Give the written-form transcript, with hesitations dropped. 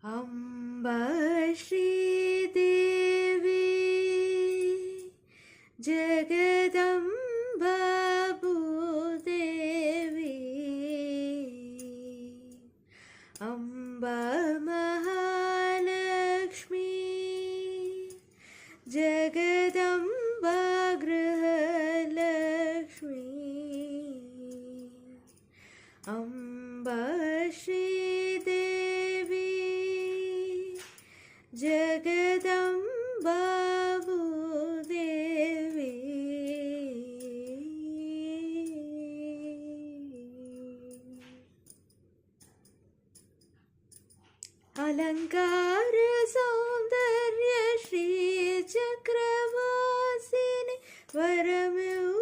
अम्बा श्रीदेवी जगदम्बा भूदेवी अम्बा महालक्ष्मी जगदम्बा गृहलक्ष्मी अम्बा श्रीदेवी जगदम्बा भूदेवी अलंकार सौंदर्य श्री चक्रवासिनी वरम्यू